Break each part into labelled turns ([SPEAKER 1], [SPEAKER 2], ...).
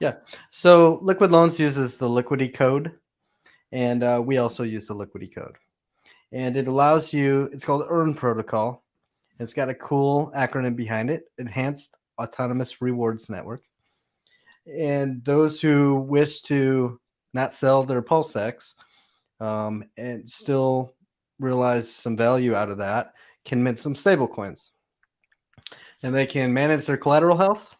[SPEAKER 1] Yeah. So Liquid Loans uses the Liquidity code, and we also use the Liquidity code. And it allows you, it's called EARN protocol. It's got a cool acronym behind it, Enhanced Autonomous Rewards Network. And those who wish to not sell their PulseX and still realize some value out of that can mint some stable coins. And they can manage their collateral health.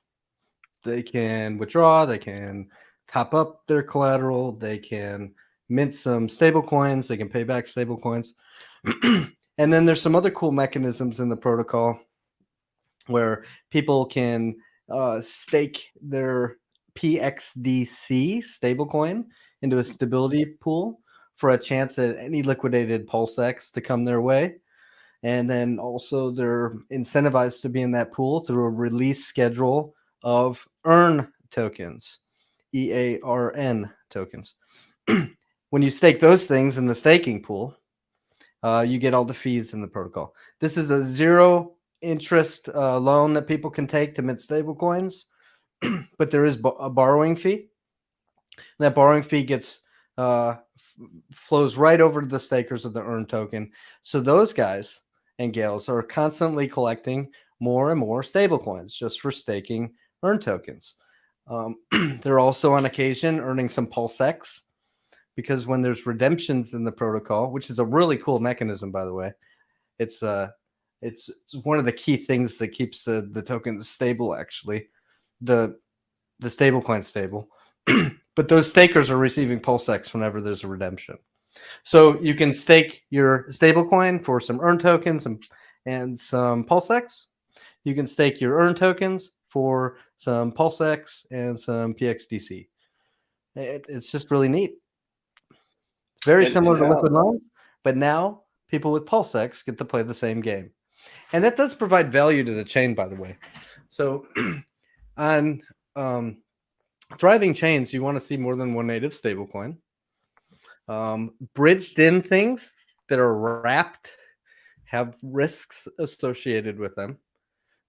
[SPEAKER 1] They can withdraw. They can top up their collateral. They can mint some stable coins. They can pay back stable coins. And then there's some other cool mechanisms in the protocol where people can stake their PXDC stablecoin into a stability pool for a chance at any liquidated PulseX to come their way. And then also they're incentivized to be in that pool through a release schedule of EARN tokens, EARN tokens. When you stake those things in the staking pool, you get all the fees in the protocol. This is a zero interest loan that people can take to mint stable coins, but there is a borrowing fee. That borrowing fee gets flows right over to the stakers of the EARN token. So those guys and gals are constantly collecting more and more stable coins just for staking EARN tokens. They're also on occasion earning some PulseX, because when there's redemptions in the protocol, which is a really cool mechanism, by the way, it's one of the key things that keeps the tokens stable, actually, the stable coin stable. But those stakers are receiving PulseX whenever there's a redemption. So you can stake your stable coin for some EARN tokens and some PulseX. You can stake your EARN tokens for some PulseX and some PXDC. It's just really neat. It's very similar to Liquid Loans, but now people with PulseX get to play the same game. And that does provide value to the chain, by the way. So on thriving chains, you want to see more than one native stablecoin. Bridged in things that are wrapped have risks associated with them,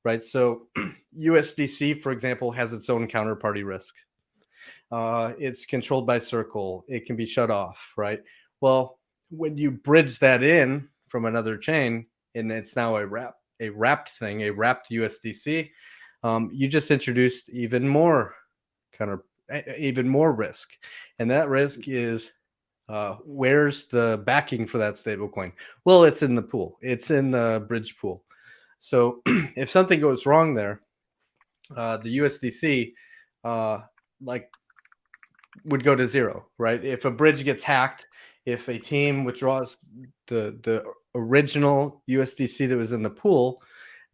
[SPEAKER 1] right? So USDC, for example, has its own counterparty risk. It's controlled by Circle. It can be shut off, right? Well, when you bridge that in from another chain, and it's now a wrapped thing, a wrapped USDC, you just introduced even more risk. And that risk is, where's the backing for that stablecoin? Well, it's in the pool. It's in the bridge pool. So if something goes wrong there, the USDC would go to zero, right? If a bridge gets hacked, if a team withdraws the original USDC that was in the pool,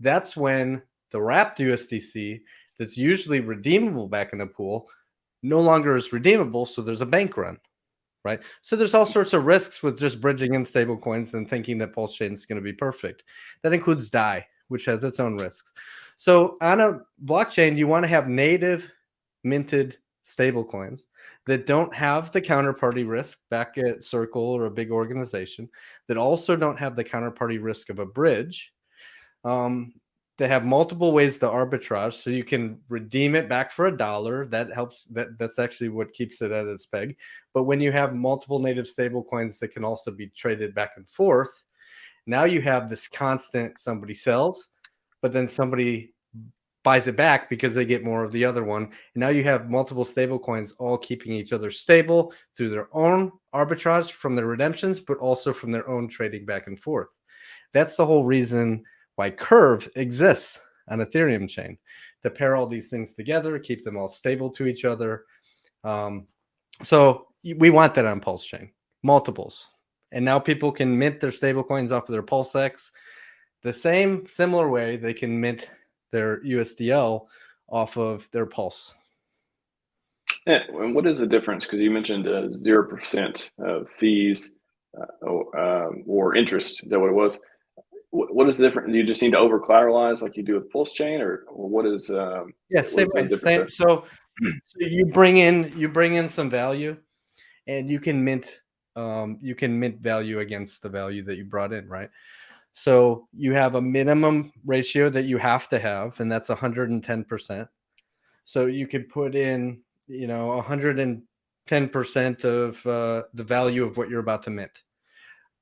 [SPEAKER 1] that's when the wrapped USDC that's usually redeemable back in the pool no longer is redeemable, so there's a bank run, right? So there's all sorts of risks with just bridging in stable coins and thinking that PulseChain is going to be perfect. That includes DAI, which has its own risks. So on a blockchain, you want to have native minted stable coins that don't have the counterparty risk back at Circle or a big organization, that also don't have the counterparty risk of a bridge. They have multiple ways to arbitrage, so you can redeem it back for $1. That helps. That's actually what keeps it at its peg. But when you have multiple native stable coins that can also be traded back and forth, now you have this constant, somebody sells, but then somebody buys it back because they get more of the other one. And now you have multiple stable coins all keeping each other stable through their own arbitrage from their redemptions, but also from their own trading back and forth. That's the whole reason why Curve exists on Ethereum chain, to pair all these things together, keep them all stable to each other. So we want that on PulseChain, multiples. And now people can mint their stable coins off of their PulseX the similar way they can mint their USDL off of their Pulse.
[SPEAKER 2] Yeah, and what is the difference? Because you mentioned 0% of fees or interest. Is that what it was? What is the difference? Do you just need to over collateralize like you do with PulseChain, or what is?
[SPEAKER 1] Same way. Same. So you bring in some value, and you can mint value against the value that you brought in, right? So you have a minimum ratio that you have to have, and that's 110%. So you can put in 110% of the value of what you're about to mint.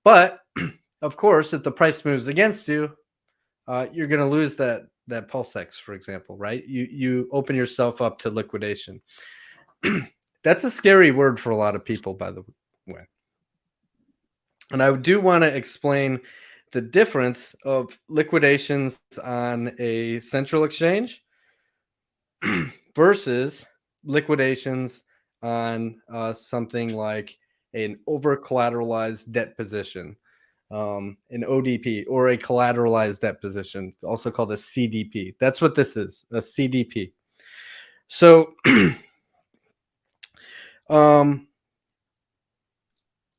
[SPEAKER 1] But of course, if the price moves against you, you're going to lose that PulseX, for example, right? You open yourself up to liquidation. That's a scary word for a lot of people, by the way. And I do want to explain the difference of liquidations on a central exchange versus liquidations on something like an over collateralized debt position, an ODP, or a collateralized debt position, also called a CDP. That's what this is, a CDP. So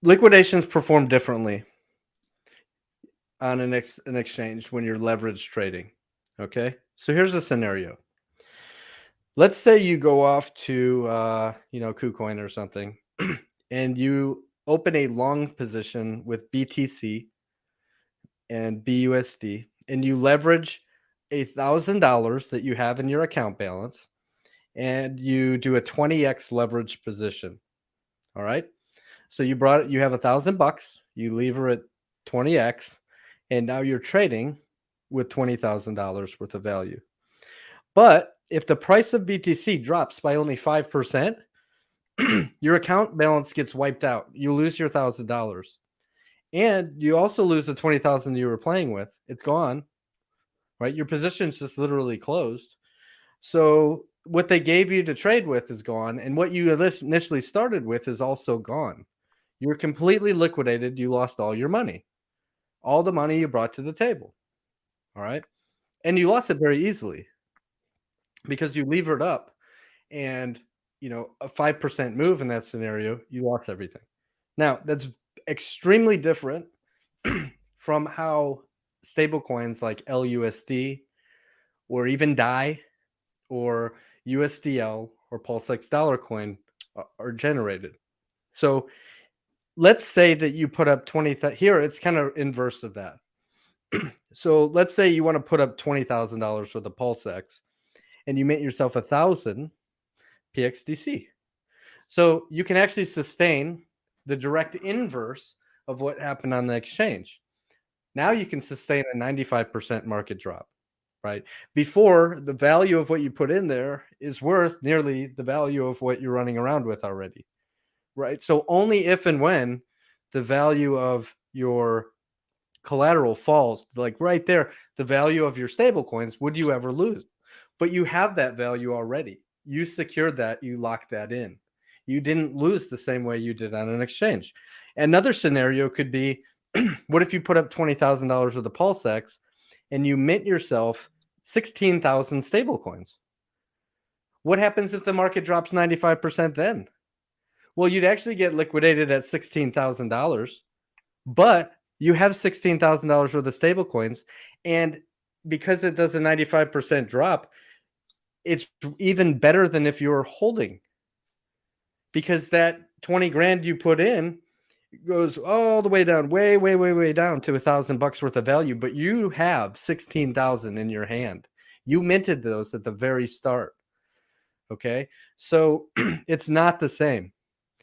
[SPEAKER 1] liquidations perform differently on an exchange when you're leverage trading. Okay, so here's a scenario. Let's say you go off to KuCoin or something, and you open a long position with BTC and BUSD, and you leverage $1,000 that you have in your account balance, and you do a 20x leverage position. All right. So you have $1,000, you lever it 20x, and now you're trading with $20,000 worth of value. But if the price of BTC drops by only 5%, your account balance gets wiped out. You lose your $1,000. And you also lose the 20,000 you were playing with. It's gone, right? Your position's just literally closed. So what they gave you to trade with is gone, and what you initially started with is also gone. You're completely liquidated. You lost all your money, all the money you brought to the table. All right. And you lost it very easily because you levered up, and a 5% move in that scenario, you lost everything. Now, that's extremely different from how stablecoins like LUSD or even DAI or USDL or PulseX dollar coin are generated. So let's say that you put up 20. Here, it's kind of inverse of that. So let's say you want to put up $20,000 for the PulseX, and you mint yourself 1,000 PXDC. So you can actually sustain the direct inverse of what happened on the exchange. Now you can sustain a 95% market drop, right? Before, the value of what you put in there is worth nearly the value of what you're running around with already, right? So only if and when the value of your collateral falls, like right there, the value of your stable coins, would you ever lose? But you have that value already. You secured that, you locked that in. You didn't lose the same way you did on an exchange. Another scenario could be, what if you put up $20,000 with the PulseX and you mint yourself 16,000 stable coins? What happens if the market drops 95% then? Well, you'd actually get liquidated at $16,000, but you have $16,000 worth of stable coins, and because it does a 95% drop, it's even better than if you were holding, because that 20 grand you put in goes all the way down, way down to $1,000 worth of value, but you have 16,000 in your hand. You minted those at the very start. Okay, so it's not the same.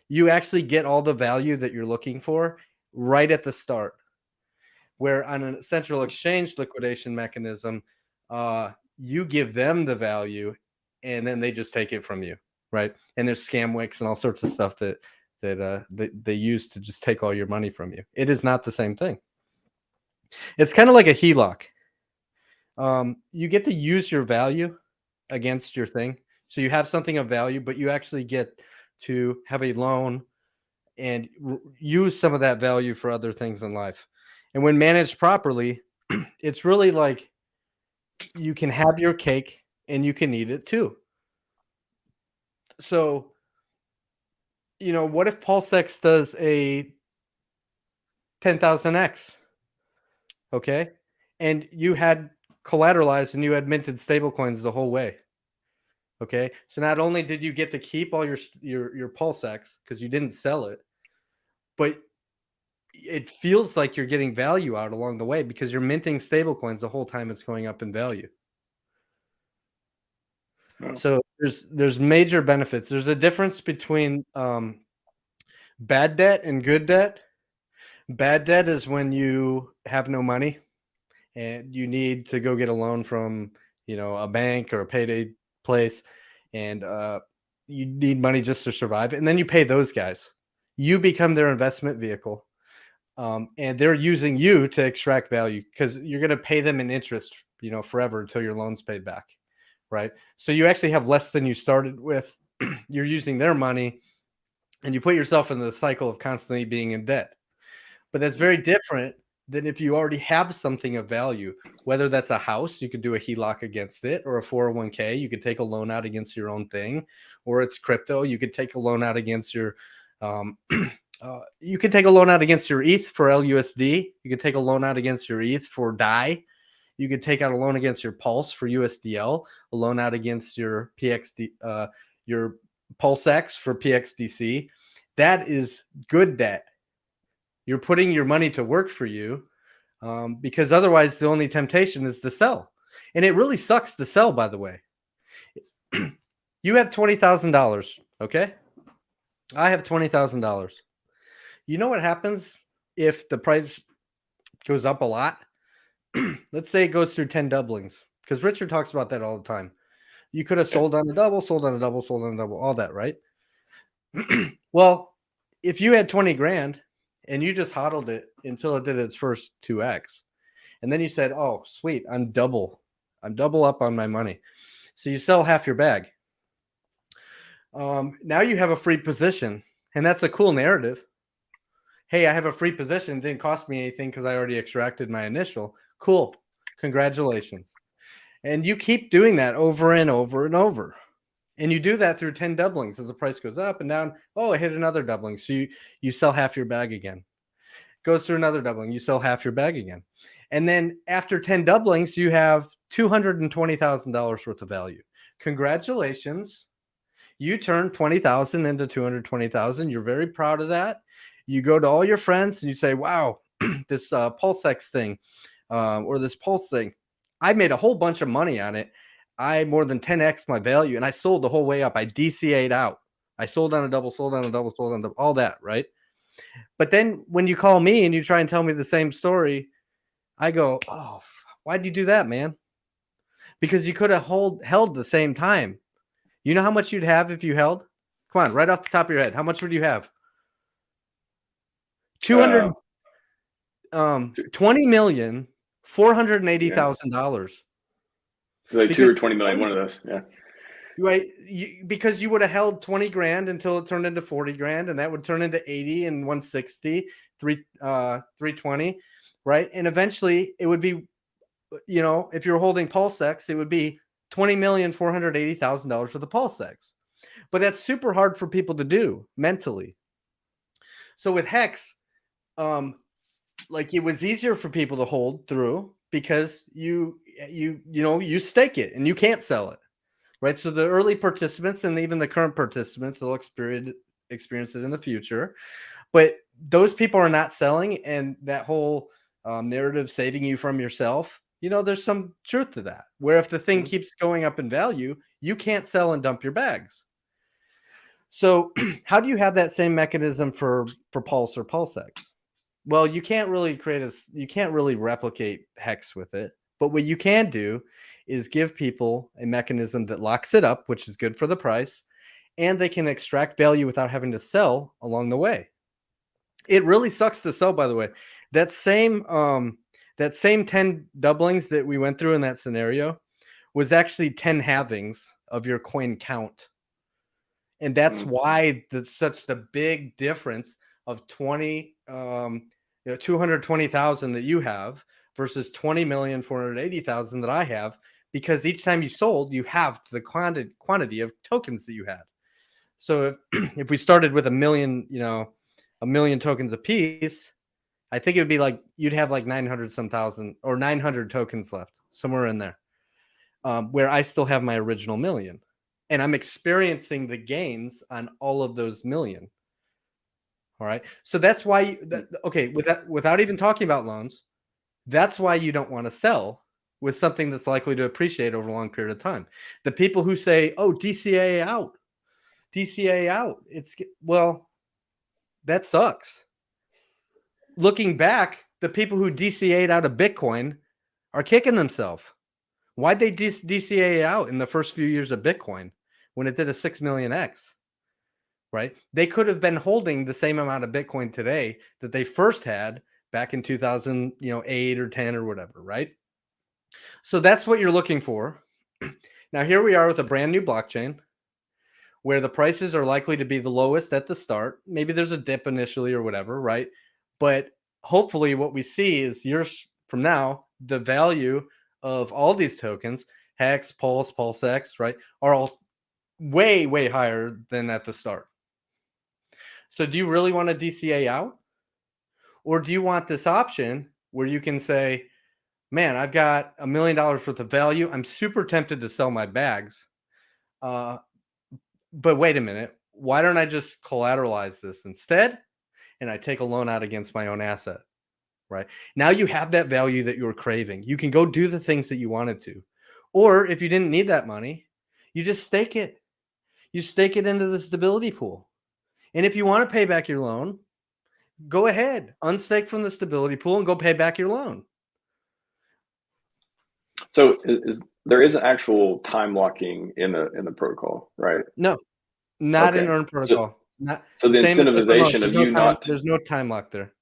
[SPEAKER 1] You actually get all the value that you're looking for right at the start. Where on a central exchange liquidation mechanism, you give them the value, and then they just take it from you, right? And there's scam wicks and all sorts of stuff that they use to just take all your money from you. It is not the same thing. It's kind of like a HELOC. You get to use your value against your thing. So you have something of value, but you actually get to have a loan and use some of that value for other things in life. And when managed properly, it's really like you can have your cake and you can eat it too. So, what if PulseX does a 10,000x? Okay. And you had collateralized and you had minted stablecoins the whole way. Okay. So not only did you get to keep all your PulseX because you didn't sell it, but it feels like you're getting value out along the way because you're minting stablecoins the whole time it's going up in value.
[SPEAKER 2] Oh.
[SPEAKER 1] So there's major benefits. There's a difference between bad debt and good debt. Bad debt is when you have no money and you need to go get a loan from, a bank or a payday place, and you need money just to survive, and then you pay those guys. You become their investment vehicle, and they're using you to extract value because you're going to pay them in interest, forever until your loan's paid back, right? So you actually have less than you started with. You're using their money, and you put yourself in the cycle of constantly being in debt. But that's very different than if you already have something of value, whether that's a house, you could do a HELOC against it, or a 401k, you could take a loan out against your own thing, or it's crypto, you could take a loan out against your, you could take a loan out against your ETH for LUSD. You could take a loan out against your ETH for DAI. You could take out a loan against your Pulse for USDL, a loan out against your your PulseX for PXDC. That is good debt. You're putting your money to work for you, because otherwise the only temptation is to sell. And it really sucks to sell, by the way. You have $20,000, okay? I have $20,000. You know what happens if the price goes up a lot? Let's say it goes through 10 doublings, because Richard talks about that all the time. You could have sold on a double, sold on a double, sold on a double, all that, right? Well, if you had 20 grand and you just hodled it until it did its first 2x, and then you said, oh, sweet, I'm double up on my money. So you sell half your bag. Now you have a free position, and that's a cool narrative. Hey, I have a free position. It didn't cost me anything because I already extracted my initial. Cool. Congratulations. And you keep doing that over and over and over. And you do that through 10 doublings as the price goes up and down. Oh, it hit another doubling. So you sell half your bag again. Goes through another doubling. You sell half your bag again. And then after 10 doublings, you have $220,000 worth of value. Congratulations. You turned 20,000 into 220,000. You're very proud of that. You go to all your friends and you say, wow, this PulseX thing or this Pulse thing, I made a whole bunch of money on it. I more than 10x my value, and I sold the whole way up. I DCA'd out. I sold on a double, sold on a double, sold on a double, all that, right? But then when you call me and you try and tell me the same story, I go, oh, why'd you do that, man? Because you could have held the same time. You know how much you'd have if you held? Come on, right off the top of your head. How much would you have? 20,480,000.
[SPEAKER 2] Like because, 2 or 20 million, one of those. Yeah.
[SPEAKER 1] Right. Because you would have held 20 grand until it turned into 40 grand, and that would turn into 80 and 160, 320. Right. And eventually it would be, if you're holding PulseX, it would be $20,480,000 worth of PulseX. But that's super hard for people to do mentally. So with Hex, like it was easier for people to hold through because you stake it and you can't sell it, right? So the early participants and even the current participants will experience it in the future, but those people are not selling, and that whole narrative saving you from yourself, there's some truth to that, where if the thing keeps going up in value, you can't sell and dump your bags. So how do you have that same mechanism for Pulse or PulseX? Well, you can't really replicate Hex with it, but what you can do is give people a mechanism that locks it up, which is good for the price, and they can extract value without having to sell along the way. It really sucks to sell, by the way. That same 10 doublings that we went through in that scenario was actually 10 halvings of your coin count. And that's why such the big difference of 220,000 that you have versus 20,480,000 that I have, because each time you sold, you have the quantity of tokens that you had. So if we started with a million tokens a piece, I think it would be like you'd have like 900 some thousand or 900 tokens left, somewhere in there, where I still have my original million. And I'm experiencing the gains on all of those million. All right. So that's why, without even talking about loans, that's why you don't want to sell with something that's likely to appreciate over a long period of time. The people who say, oh, DCA out, well, that sucks. Looking back, the people who DCA'd out of Bitcoin are kicking themselves. Why'd they DCA out in the first few years of Bitcoin when it did a 6 million X? Right? They could have been holding the same amount of Bitcoin today that they first had back in 2008 or 10 or whatever, right? So that's what you're looking for. Now, here we are with a brand new blockchain where the prices are likely to be the lowest at the start. Maybe there's a dip initially or whatever, right? But hopefully what we see is years from now, the value of all these tokens, Hex, Pulse, PulseX, right, are all way, way higher than at the start. So do you really want to DCA out? Or do you want this option where you can say, man, I've got $1 million worth of value. I'm super tempted to sell my bags. But wait a minute. Why don't I just collateralize this instead? And I take a loan out against my own asset, right? Now you have that value that you were craving. You can go do the things that you wanted to. Or if you didn't need that money, you just stake it. You stake it into the stability pool. And if you want to pay back your loan, go ahead, unstake from the stability pool and go pay back your loan.
[SPEAKER 2] So there is an actual time locking in the protocol, right?
[SPEAKER 1] No, not in Earn protocol.
[SPEAKER 2] So the incentivization of you not,
[SPEAKER 1] there's no time lock there.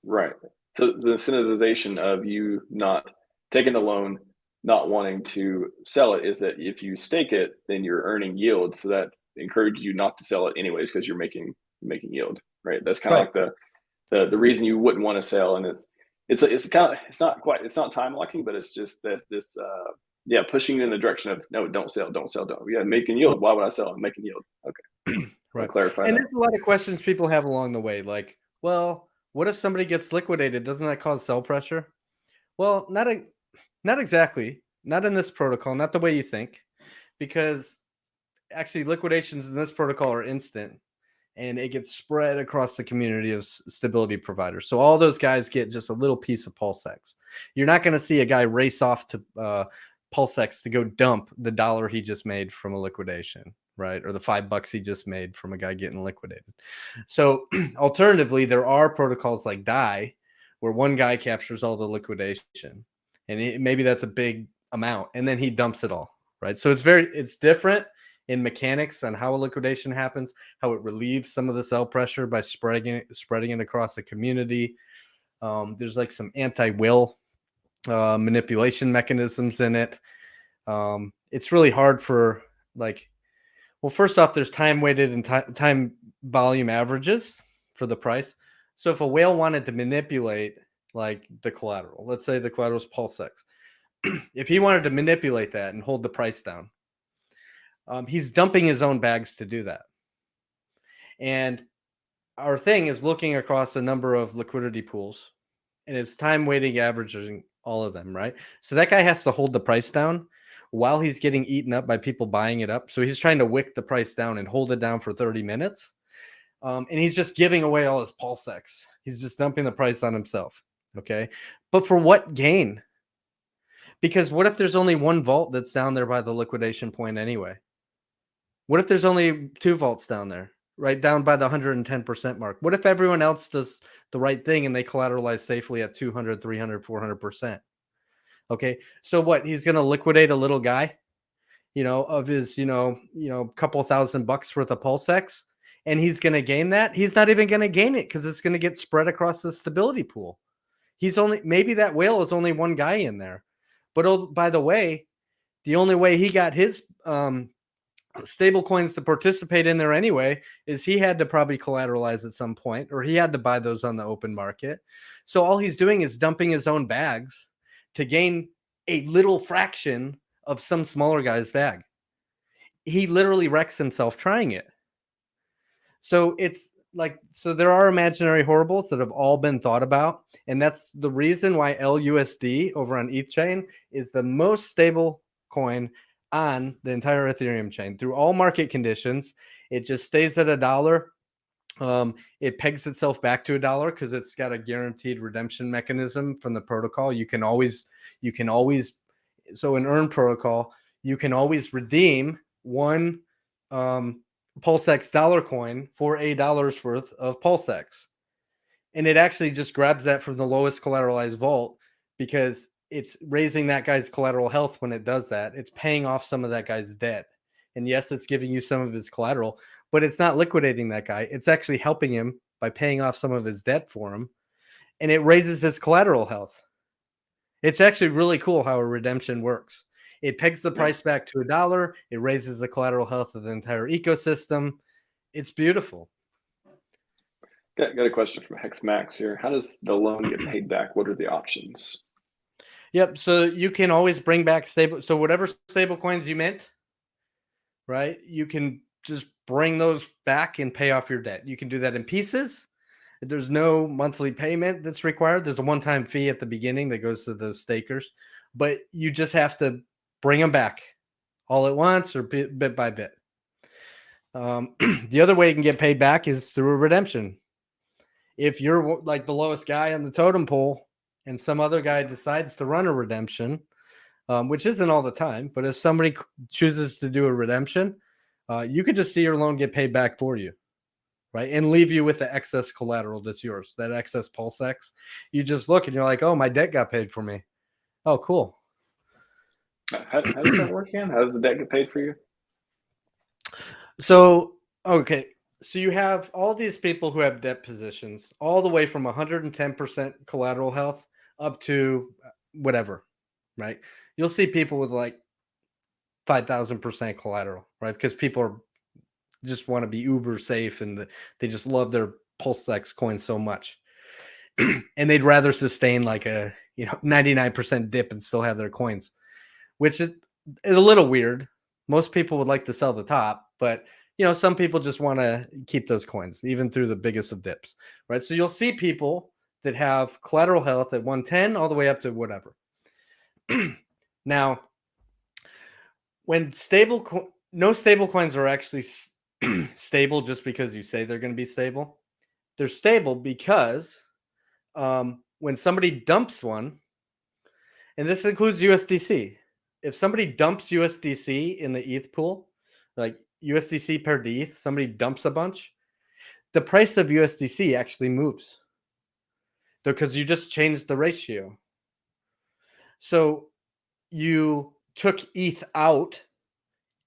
[SPEAKER 2] Right. So the incentivization of you not taking the loan, not wanting to sell it, is that if you stake it, then you're earning yield. So that encourages you not to sell it anyways, because you're making yield, right? That's kind of like the reason you wouldn't want to sell. And it's not time locking, but it's just that this pushing in the direction of no, don't sell. Yeah, making yield. Why would I sell? I'm making yield. Okay.
[SPEAKER 1] Right.
[SPEAKER 2] I'll clarify
[SPEAKER 1] and
[SPEAKER 2] that.
[SPEAKER 1] There's a lot of questions people have along the way, like, well, what if somebody gets liquidated? Doesn't that cause sell pressure? Well, not exactly. Not in this protocol, not the way you think, because actually liquidations in this protocol are instant and it gets spread across the community of stability providers. So all those guys get just a little piece of PulseX. You're not going to see a guy race off to PulseX to go dump the $1 he just made from a liquidation, right? Or the $5 he just made from a guy getting liquidated. So alternatively, there are protocols like DAI where one guy captures all the liquidation, and maybe that's a big amount, and then he dumps it all, right? So it's different in mechanics on how a liquidation happens, how it relieves some of the sell pressure by spreading it across the community. There's like some anti-will manipulation mechanisms in it. It's really hard for first off, there's time weighted and time volume averages for the price. So if a whale wanted to manipulate like the collateral, let's say the collateral is PulseX, if he wanted to manipulate that and hold the price down, he's dumping his own bags to do that. And our thing is looking across a number of liquidity pools, and it's time weighting averaging all of them, right? So that guy has to hold the price down while he's getting eaten up by people buying it up. So he's trying to wick the price down and hold it down for 30 minutes. And he's just giving away all his PulseX. He's just dumping the price on himself. Okay. But for what gain? Because what if there's only one vault that's down there by the liquidation point anyway? What if there's only 2 vaults down there, right down by the 110% mark? What if everyone else does the right thing and they collateralize safely at 200, 300, 400%? Okay. So what? He's going to liquidate a little guy, of his, couple $1,000 worth of PulseX, and he's going to gain that. He's not even going to gain it because it's going to get spread across the stability pool. Maybe that whale is only one guy in there. But oh, by the way, the only way he got his stable coins to participate in there anyway is he had to probably collateralize at some point, or he had to buy those on the open market. So all he's doing is dumping his own bags to gain a little fraction of some smaller guy's bag. He literally wrecks himself trying it. So there are imaginary horribles that have all been thought about. And that's the reason why LUSD over on ETH chain is the most stable coin on the entire Ethereum chain through all market conditions. It just stays at $1. It pegs itself back to $1 because it's got a guaranteed redemption mechanism from the protocol. You can always so in Earn protocol, you can always redeem one PulseX dollar coin for $8 worth of PulseX. And it actually just grabs that from the lowest collateralized vault because it's raising that guy's collateral health when it does that. It's paying off some of that guy's debt. And yes, it's giving you some of his collateral, but it's not liquidating that guy. It's actually helping him by paying off some of his debt for him. And it raises his collateral health. It's actually really cool how a redemption works. It pegs the price back to $1. It raises the collateral health of the entire ecosystem. It's beautiful.
[SPEAKER 2] Got a question from RHMax here. How does the loan get paid back? What are the options?
[SPEAKER 1] Yep. So you can always bring back stable. So whatever stable coins you mint, right? You can just bring those back and pay off your debt. You can do that in pieces. There's no monthly payment that's required. There's a one-time fee at the beginning that goes to the stakers, but you just have to bring them back all at once or bit by bit. The other way you can get paid back is through a redemption. If you're like the lowest guy on the totem pole and some other guy decides to run a redemption, which isn't all the time, but if somebody chooses to do a redemption, you could just see your loan get paid back for you, right? And leave you with the excess collateral that's yours, that excess PulseX. You just look and you're like, oh, my debt got paid for me. Oh, cool.
[SPEAKER 2] How does that work again? How does the debt get paid for you?
[SPEAKER 1] So, okay. So you have all these people who have debt positions all the way from 110% collateral health up to whatever, right? You'll see people with like 5,000% collateral, right? Because people just want to be uber safe and they just love their PulseX coin so much. And they'd rather sustain like a 99% dip and still have their coins, which is a little weird. Most people would like to sell the top, but some people just want to keep those coins even through the biggest of dips, right? So you'll see people that have collateral health at 110 all the way up to whatever. Now, when no stable coins are actually stable just because you say they're going to be stable. They're stable because when somebody dumps one, and this includes USDC, if somebody dumps USDC in the ETH pool, like USDC paired to ETH, somebody dumps a bunch, the price of USDC actually moves because you just changed the ratio. So you took ETH out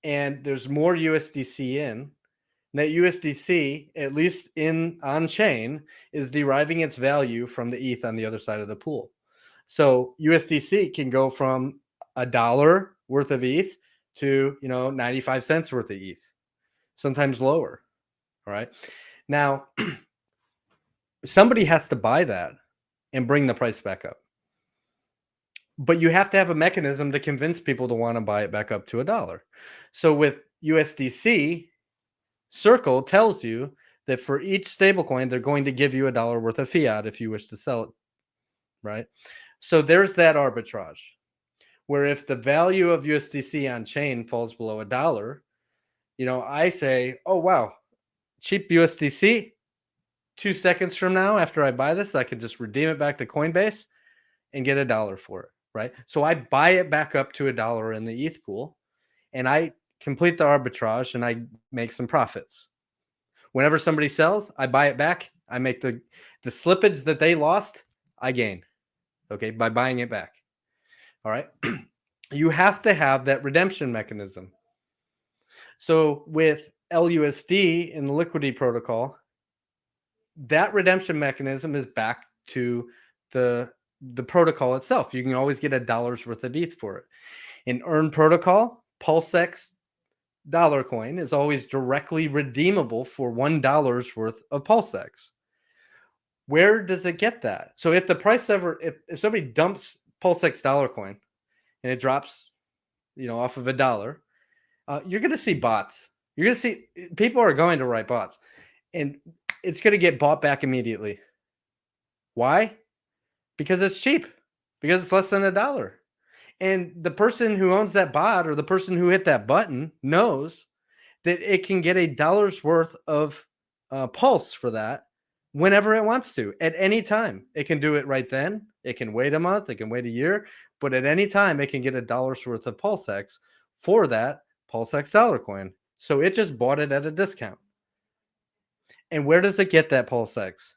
[SPEAKER 1] and there's more USDC in. That USDC, at least on chain, is deriving its value from the ETH on the other side of the pool. So USDC can go from $1 worth of ETH to 95 cents worth of ETH, sometimes lower. All right. Now, somebody has to buy that and bring the price back up. But you have to have a mechanism to convince people to want to buy it back up to $1. So with USDC, Circle tells you that for each stablecoin, they're going to give you $1 worth of fiat if you wish to sell it, right? So there's that arbitrage where if the value of USDC on chain falls below $1, I say, oh, wow, cheap USDC. 2 seconds from now, after I buy this, I can just redeem it back to Coinbase and get $1 for it, right? So I buy it back up to $1 in the ETH pool and I complete the arbitrage and I make some profits. Whenever somebody sells, I buy it back. I make the slippage that they lost, I gain, okay, by buying it back. All right. You have to have that redemption mechanism. So with LUSD in the Liquidity protocol, that redemption mechanism is back to the protocol itself. You can always get $1 worth of ETH for it. In Earn protocol, PulseX dollar coin is always directly redeemable for $1 worth of PulseX. Where does it get that? So if the price if somebody dumps PulseX dollar coin and it drops, off of $1, you're going to see bots. You're going to see people are going to write bots and it's going to get bought back immediately. Why? Because it's cheap, because it's less than $1. And the person who owns that bot or the person who hit that button knows that it can get $1 worth of pulse for that whenever it wants to, at any time. It can do it right then. It can wait a month. It can wait a year. but at any time it can get $1 worth of PulseX for that PulseX dollar coin. So it just bought it at a discount. And where does it get that PulseX?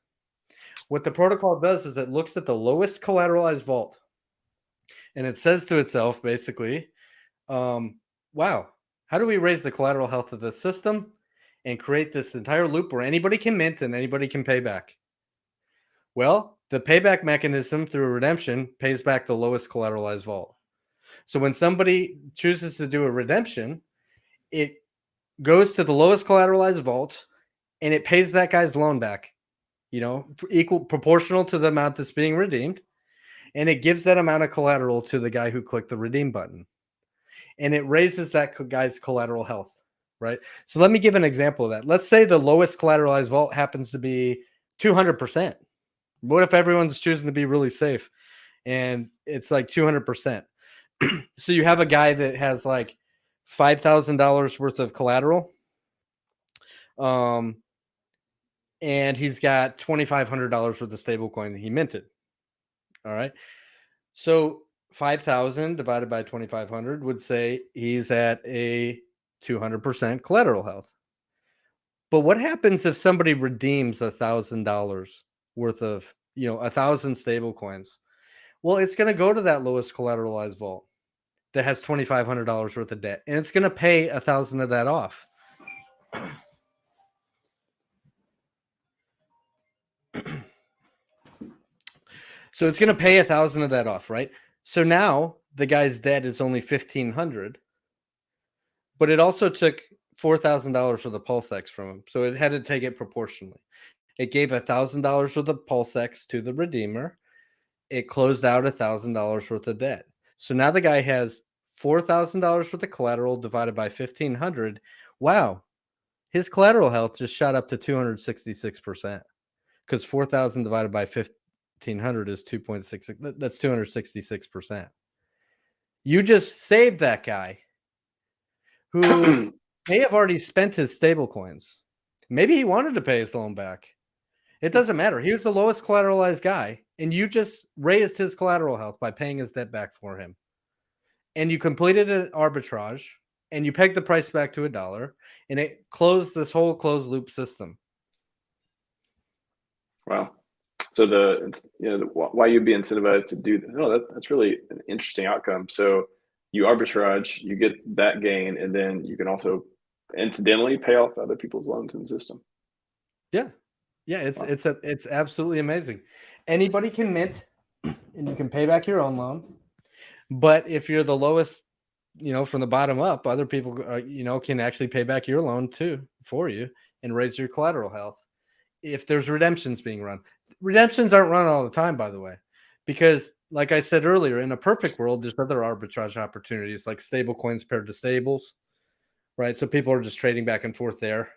[SPEAKER 1] What the protocol does is it looks at the lowest collateralized vault, and it says to itself, basically, wow, how do we raise the collateral health of this system and create this entire loop where anybody can mint and anybody can pay back? Well, the payback mechanism through redemption pays back the lowest collateralized vault. So when somebody chooses to do a redemption, it goes to the lowest collateralized vault and it pays that guy's loan back, equal proportional to the amount that's being redeemed. And it gives that amount of collateral to the guy who clicked the redeem button. And it raises that guy's collateral health, right? So let me give an example of that. Let's say the lowest collateralized vault happens to be 200%. What if everyone's choosing to be really safe and it's like 200%? So you have a guy that has like $5,000 worth of collateral. And he's got $2,500 worth of stablecoin that he minted. All right. So 5,000 divided by 2,500 would say he's at a 200% collateral health. But what happens if somebody redeems $1,000 worth of, 1,000 stable coins? Well, it's going to go to that lowest collateralized vault that has $2,500 worth of debt, and it's going to pay 1,000 of that off. So it's going to pay 1,000 of that off, right? So now the guy's debt is only 1,500, but it also took $4,000 for the PulseX from him. So it had to take it proportionally. It gave $1,000 worth of PulseX to the redeemer. It closed out $1,000 worth of debt. So now the guy has $4,000 worth of collateral divided by 1,500. Wow. His collateral health just shot up to 266% because 4,000 divided by 1,500 is 2.66. That's 266%. You just saved that guy who may have already spent his stable coins. Maybe he wanted to pay his loan back. It doesn't matter. He was the lowest collateralized guy, and you just raised his collateral health by paying his debt back for him. And you completed an arbitrage, and you pegged the price back to $1, and it closed this whole closed loop system.
[SPEAKER 2] Wow. So why you'd be incentivized to do that? No, that's really an interesting outcome. So you arbitrage, you get that gain, and then you can also incidentally pay off other people's loans in the system.
[SPEAKER 1] Yeah. It's absolutely amazing. Anybody can mint, and you can pay back your own loan. But if you're the lowest, from the bottom up, other people, can actually pay back your loan too for you and raise your collateral health. If there's redemptions being run, redemptions aren't run all the time, by the way, because like I said earlier, in a perfect world, there's other arbitrage opportunities like stable coins paired to stables, right? So people are just trading back and forth there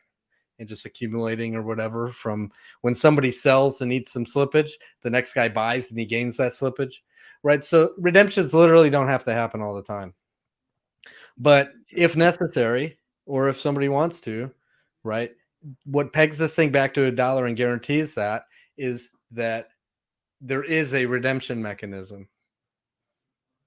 [SPEAKER 1] and just accumulating or whatever from when somebody sells and needs some slippage, the next guy buys and he gains that slippage, right? So redemptions literally don't have to happen all the time. But if necessary, or if somebody wants to, right, what pegs this thing back to $1 and guarantees that is that there is a redemption mechanism.